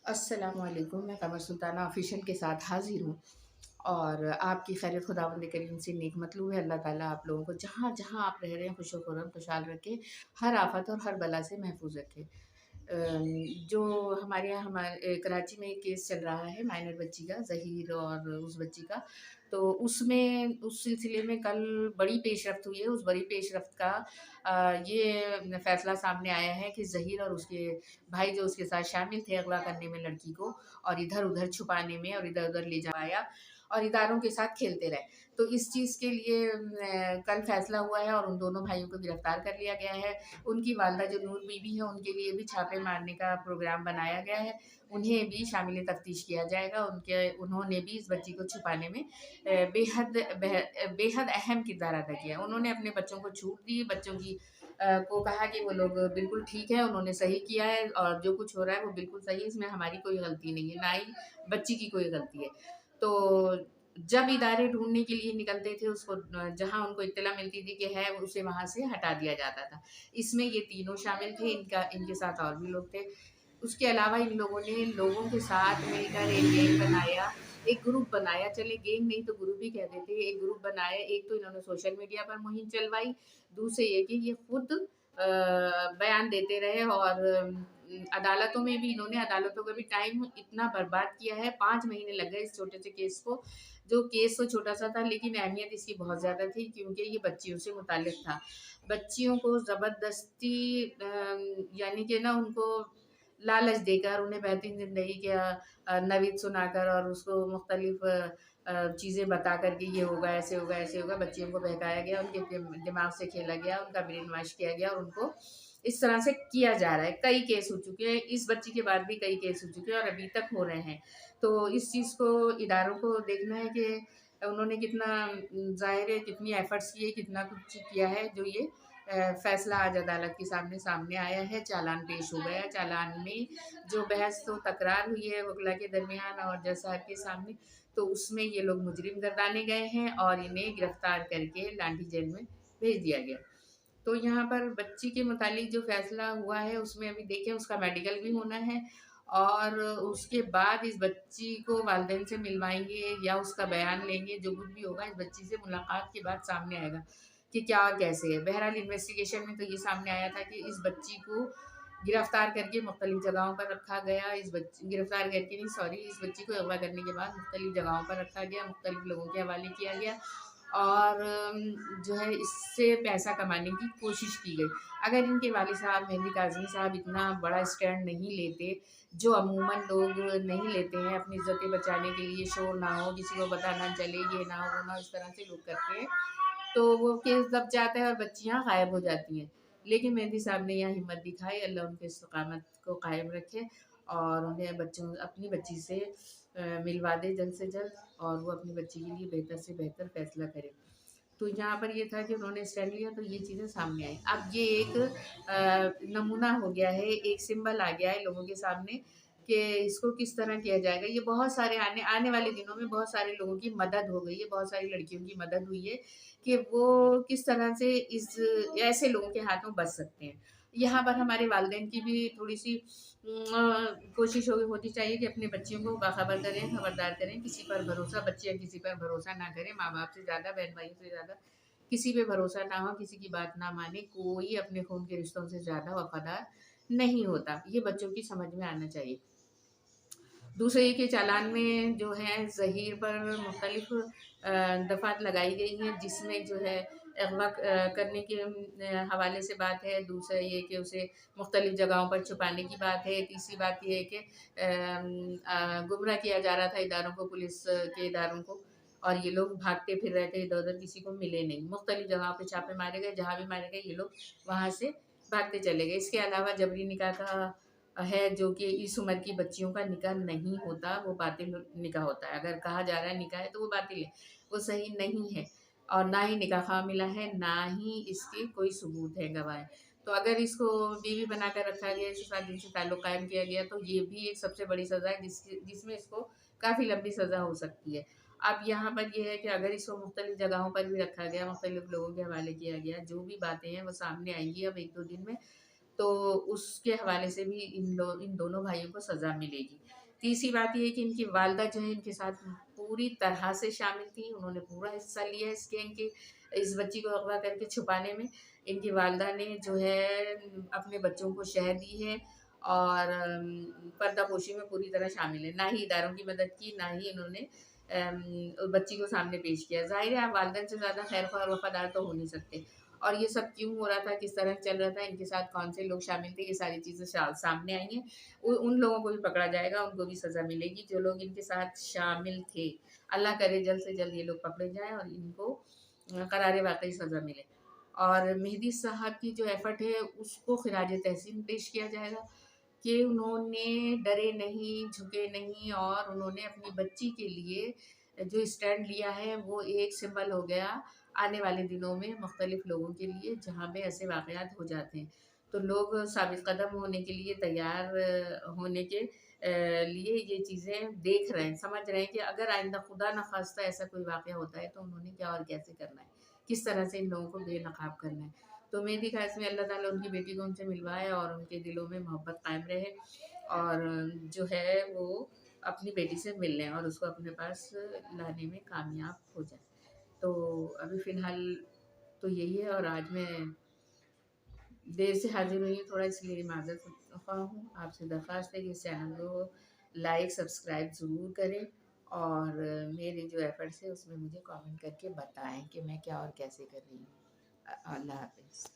अस्सलाम वालेकुम। मैं कमर सुल्ताना ऑफिशियल के साथ हाज़िर हूँ और आपकी खैरियत खुदावंद करीम से नेक मतलूब है। अल्लाह ताला आप लोगों को जहाँ जहाँ आप रह रहे हैं खुश खुर्रम खुशहाल रखे, हर आफत और हर बला से महफूज रखे। जो हमारे यहाँ कराची में एक केस चल रहा है माइनर बच्ची का, ज़हीर और उस बच्ची का, तो उसमें उस सिलसिले में कल बड़ी पेशरफ्त हुई है। उस बड़ी पेशरफ्त का ये फ़ैसला सामने आया है कि ज़हीर और उसके भाई जो उसके साथ शामिल थे अगवा करने में लड़की को और इधर-उधर छुपाने में और इधर-उधर ले जाया और इदारों के साथ खेलते रहे। तो इस चीज़ के लिए कल फ़ैसला हुआ है और उन दोनों भाइयों को गिरफ्तार कर लिया गया है। उनकी वालिदा जो नूर बीबी है उनके लिए भी छापे मारने का प्रोग्राम बनाया गया है। उन्हें भी शामिल तफ्तीश किया जाएगा। उन्होंने भी इस बच्ची को छुपाने में बेहद अहम किरदार अदा किया। उन्होंने अपने बच्चों को छूट दी, बच्चों की को कहा कि वो लोग बिल्कुल ठीक है, उन्होंने सही किया है और जो कुछ हो रहा है वो बिल्कुल सही है, इसमें हमारी कोई गलती नहीं है, ना ही बच्ची की कोई गलती है। तो जब इदारे ढूँढने के लिए निकलते थे उसको जहाँ उनको इत्तला मिलती थी कि है, उसे वहाँ से हटा दिया जाता था। इसमें ये तीनों शामिल थे, इनके साथ और भी लोग थे। उसके अलावा इन लोगों ने लोगों के साथ मिलकर एक गैंग बनाया, एक ग्रुप बनाया, चलिए गैंग नहीं तो ग्रुप ही कह देते हैं। एक ग्रुप बनाया, एक तो इन्होंने सोशल मीडिया पर मुहिम चलवाई, दूसरे ये कि ये खुद बयान देते रहे और अदालतों में भी इन्होंने अदालतों का भी टाइम इतना बर्बाद किया है। 5 महीने लग गए इस छोटे से केस को। जो केस तो छोटा-सा था लेकिन अहमियत इसकी बहुत ज़्यादा थी क्योंकि ये बच्चियों से मुताल्लिक़ था। बच्चियों को ज़बरदस्ती यानी कि ना उनको लालच देकर उन्हें बेहतरीन ज़िंदगी का नवीद सुनाकर और उसको मुख्तलिफ़ चीज़ें बता कर के ये होगा, ऐसे होगा, ऐसे होगा, बच्चियों को बहकाया गया, उनके दिमाग से खेला गया, उनका ब्रेन वॉश किया गया और उनको इस तरह से किया जा रहा है। कई केस हो चुके हैं, इस बच्ची के बाद भी कई केस हो चुके हैं और अभी तक हो रहे हैं। तो इस चीज़ को इदारों को देखना है कि उन्होंने कितना ज़ाहिर है कितनी एफ़र्ट्स किए, कितना कुछ किया है जो ये फ़ैसला आज अदालत के सामने सामने आया है। चालान पेश हो गया, चालान में जो बहस तो तकरार हुई है वकील के दरमियान और जज साहब के सामने, तो उसमें ये लोग मुजरिम गर्दाने गए हैं और इन्हें गिरफ्तार करके लाठी जेल में भेज दिया गया। तो यहाँ पर बच्ची के मुतालिक जो फ़ैसला हुआ है उसमें अभी देखें उसका मेडिकल भी होना है और उसके बाद इस बच्ची को वालिदैन से मिलवाएँगे या उसका बयान लेंगे, जो कुछ भी होगा इस बच्ची से मुलाकात के बाद सामने आएगा कि क्या और कैसे है। बहरहाल इन्वेस्टिगेशन में तो ये सामने आया था कि इस बच्ची को गिरफ्तार करके मुख्तलिफ जगहों पर रखा गया। गिरफ्तार करके नहीं सॉरी इस बच्ची को अगवा करने के बाद मुख्तलिफ जगहों पर रखा गया, मुख्तलिफ लोगों के हवाले किया गया और जो है इससे पैसा कमाने की कोशिश की गई। अगर इनके वालिद साहब मेहंदी काज़मी साहब इतना बड़ा स्टैंड नहीं लेते, जो अमूमन लोग नहीं लेते हैं अपनी इज़्ज़तें बचाने के लिए, शोर ना हो, किसी को पता ना चले, ये ना हो, वो ना हो, इस तरह से लोग करते हैं, तो वो केस दब जाता है और बच्चियाँ गायब हो जाती हैं। लेकिन मेहंदी साहब ने यहाँ हिम्मत दिखाई, अल्लाह उनके इस्तकामत को कायम रखे और उन्हें अपनी बच्ची से मिलवा दे जल्द से जल्द और वो अपनी बच्ची के लिए बेहतर से बेहतर फ़ैसला करे। तो यहाँ पर ये था कि उन्होंने स्टैंड लिया तो ये चीज़ें सामने आई। अब ये एक नमूना हो गया है, एक सिंबल आ गया है लोगों के सामने कि इसको किस तरह किया जाएगा। ये बहुत सारे आने आने वाले दिनों में बहुत सारे लोगों की मदद हो गई है, बहुत सारी लड़कियों की मदद हुई है कि वो किस तरह से इस ऐसे लोगों के हाथों बच सकते हैं। यहाँ पर हमारे वालिदैन की भी थोड़ी-सी कोशिश होनी चाहिए कि अपने बच्चियों को बाखबर करें, खबरदार करें, किसी पर भरोसा बच्चियाँ किसी पर भरोसा ना करें, माँ-बाप से ज़्यादा, बहन-भाइयों से ज़्यादा किसी पे भरोसा ना हो, किसी की बात ना माने, कोई अपने खून के रिश्तों से ज़्यादा वफ़ादार नहीं होता। ये बच्चों की समझ में आना चाहिए। दूसरे के चालान में जो है ज़हीर पर मुख्तलिफ़ दफ़ात लगाई गई हैं जिसमें जो है अगवा करने के हवाले से बात है। दूसरा ये कि उसे मुख्तलिफ़ जगहों पर छुपाने की बात है। तीसरी बात ये है कि गुमराह किया जा रहा था इदारों को, पुलिस के इदारों को और ये लोग भागते फिर रहे थे इधर-उधर, किसी को मिले नहीं। मुख्तलिफ़ जगहों पे छापे मारे गए, जहाँ भी मारे गए ये लोग वहाँ से भागते चले गए। इसके अलावा जबरी निकाह का है जो कि इस उम्र की बच्चियों का निकाह नहीं होता, वो बातिल निकाह होता है। अगर कहा जा रहा है निकाह है तो वो बातिल है, वो सही नहीं है और ना ही निकाह मिला है, ना ही इसके कोई सबूत है, गवाह है। तो अगर इसको बीवी बनाकर रखा गया, इसके साथ जिनसे ताल्लुक़ कायम किया गया तो ये भी एक सबसे बड़ी सज़ा है जिसमें इसको काफ़ी लंबी सज़ा हो सकती है। अब यहाँ पर ये है कि अगर इसको मुख्तलिफ़ जगहों पर भी रखा गया, मुख्तलिफ़ लोगों के हवाले किया गया, जो भी बातें हैं वो सामने आएँगी अब 1-2 दिन में। تو اس کے حوالے سے بھی ان دونوں بھائیوں کو سزا ملے گی۔ تیسری بات یہ ہے کہ ان کی والدہ جو ہے ان کے ساتھ پوری طرح سے شامل تھی، انہوں نے پورا حصہ لیا اس گینگ کے، اس بچی کو اغوا کر کے چھپانے میں۔ ان کی والدہ نے جو ہے اپنے بچوں کو شہ دی ہے اور پردہ پوشی میں پوری طرح شامل ہے، نہ ہی اداروں کی مدد کی، نہ ہی انہوں نے بچی کو سامنے پیش کیا۔ ظاہر ہے آپ والدین سے زیادہ خیر خواہ اور وفادار تو ہو نہیں سکتے، اور یہ سب کیوں ہو رہا تھا، کس طرح چل رہا تھا، ان کے ساتھ کون سے لوگ شامل تھے، یہ ساری چیزیں سامنے آئی ہیں۔ ان لوگوں کو بھی پکڑا جائے گا، ان کو بھی سزا ملے گی جو لوگ ان کے ساتھ شامل تھے۔ اللہ کرے جلد سے جلد یہ لوگ پکڑے جائیں اور ان کو قرار واقعی سزا ملے۔ اور مہدی صاحب کی جو ایفرٹ ہے اس کو خراج تحسین پیش کیا جائے گا کہ انہوں نے ڈرے نہیں، جھکے نہیں، اور انہوں نے اپنی بچی کے لیے جو اسٹینڈ لیا ہے وہ ایک سمبل ہو گیا آنے والے دنوں میں مختلف لوگوں کے لیے جہاں پہ ایسے واقعات ہو جاتے ہیں تو لوگ ثابت قدم ہونے کے لیے تیار ہونے کے لیے یہ چیزیں دیکھ رہے ہیں، سمجھ رہے ہیں کہ اگر آئندہ خدا نخواستہ ایسا کوئی واقعہ ہوتا ہے تو انہوں نے کیا اور کیسے کرنا ہے، کس طرح سے ان لوگوں کو بے نقاب کرنا ہے۔ تو میری خواہش میں اللہ تعالیٰ ان کی بیٹی کو ان سے ملوائے اور ان کے دلوں میں محبت قائم رہے، اور جو ہے وہ اپنی بیٹی سے مل لیں اور اس کو اپنے پاس لانے میں کامیاب ہو جائیں۔ تو ابھی فی الحال تو یہی ہے، اور آج میں دیر سے حاضر ہوئی ہوں تھوڑا، اس لیے معذرت خواہ ہوں۔ آپ سے درخواست ہے کہ اس چینل کو لائک سبسکرائب ضرور کریں، اور میرے جو ایفرٹس ہے اس میں مجھے کامنٹ کر کے بتائیں کہ میں کیا اور کیسے کر رہی ہوں۔ اللہ حافظ۔